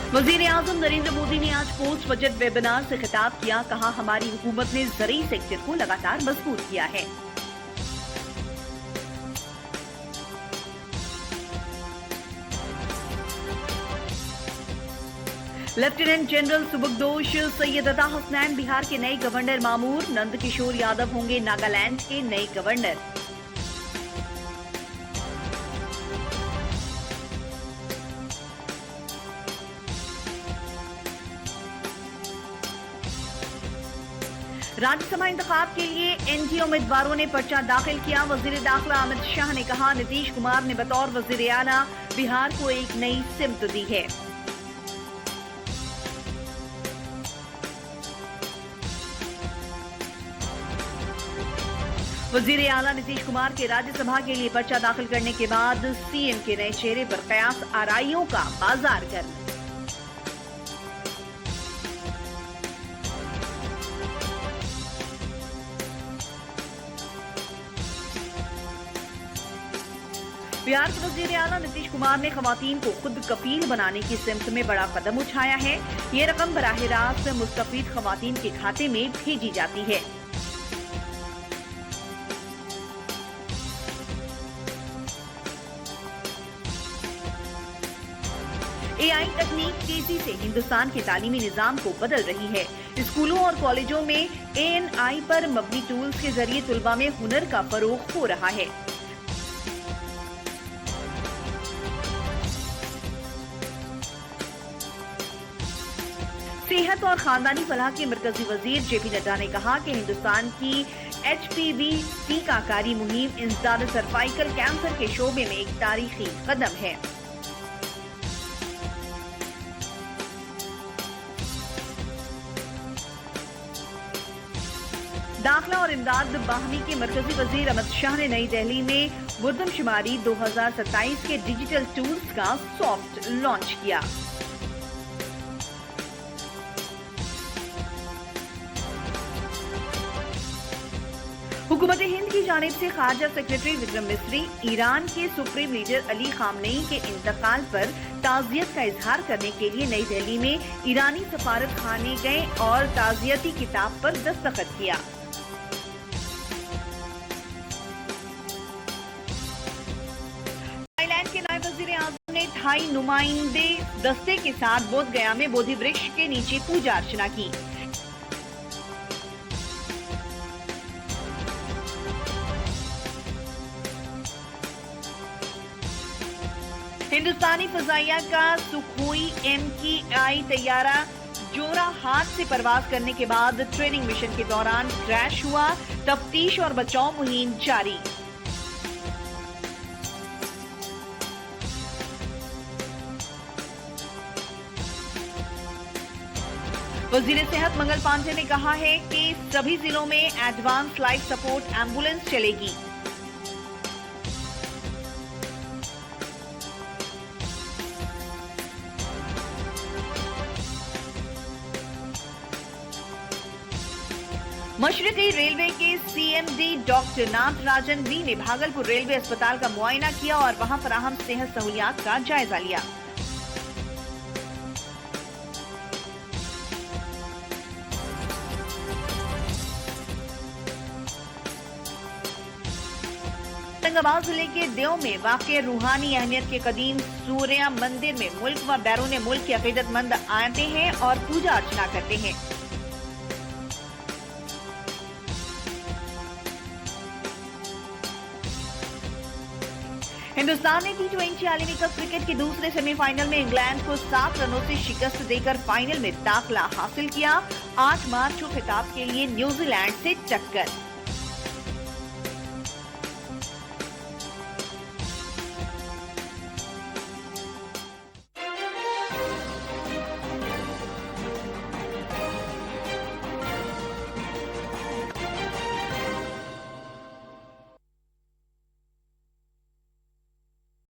वजीर आजम नरेंद्र मोदी ने आज पोस्ट बजट वेबिनार से खिताब किया। कहा, हमारी हुकूमत ने ज़रूरी सेक्टर को लगातार मजबूत किया है। लेफ्टिनेंट जनरल सुबुकदोश सैयद अता हसनैन बिहार के नए गवर्नर मामूर। नंदकिशोर यादव होंगे नागालैंड के नए गवर्नर। राज्यसभा इंतखाब के लिए एनडीए उम्मीदवारों ने पर्चा दाखिल किया। वजीर दाखिला अमित शाह ने कहा, नीतीश कुमार ने बतौर वजीर आला बिहार को एक नई सिमत दी है। वजीर आला नीतीश कुमार के राज्यसभा के लिए पर्चा दाखिल करने के बाद सीएम के नए चेहरे पर कयास आराइयों का बाजार गर्म। बिहार के वजीर आला नीतीश कुमार ने खवातीन को खुद कफील बनाने की सिमत में बड़ा कदम उठाया है। ये रकम बराह रास्त मुस्तफीद खवातीन के खाते में भेजी जाती है। एआई तकनीक तेजी से हिंदुस्तान के तालीमी निजाम को बदल रही है। स्कूलों और कॉलेजों में एएनआई पर मबनी टूल्स के जरिए तुलबा में हुनर का फरोग हो रहा है। सेहत और खानदानी फलाह के मरकजी वजीर जेपी नड्डा ने कहा कि हिंदुस्तान की एचपीवी टीकाकारी मुहिम इंसदाद सर्वाइकल कैंसर के शोबे में एक तारीखी कदम है। दाखिला और इमदाद बाहमी के मरकजी वजीर अमित शाह ने नई दिल्ली में मुर्दमशुमारी 2027 के डिजिटल टूल्स का सॉफ्ट लॉन्च किया। हुकूमत हिंद की जानिब से खारजा सेक्रेटरी विक्रम मिस्री ईरान के सुप्रीम लीडर अली खामनेई के इंतकाल पर ताज़ियत का इजहार करने के लिए नई दिल्ली में ईरानी सफारत खाने गए और ताज़ियती किताब पर दस्तखत किया। थाईलैंड के नायब वजीर आजम ने थाई नुमाइंदे दस्ते के साथ बोधगया में बोधि वृक्ष के नीचे पूजा अर्चना की। हिंदुस्तानी फजाइया का सुखोई MKI तैयारा जोरा हाथ से परवाज करने के बाद ट्रेनिंग मिशन के दौरान क्रैश हुआ। तफ्तीश और बचाव मुहिम जारी। वजीर सेहत मंगल पांडे ने कहा है कि सभी जिलों में एडवांस लाइफ सपोर्ट एम्बुलेंस चलेगी। मशरकी रेलवे के CMD डॉक्टर नाथराजन वी ने भागलपुर रेलवे अस्पताल का मुआयना किया और वहां फराहम सेहत सहूलियात का जायजा लिया। औरंगाबाद जिले के देव में वाक़ रूहानी अहमियत के कदीम सूर्या मंदिर में मुल्क व बैरून मुल्क के अकीदतमंद आते हैं और पूजा अर्चना करते हैं। हिंदुस्तान ने T20 आलमी कप क्रिकेट के दूसरे सेमीफाइनल में इंग्लैंड को 7 रनों से शिकस्त देकर फाइनल में दाखिला हासिल किया। 8 मार्च को खिताब के लिए न्यूजीलैंड से टक्कर।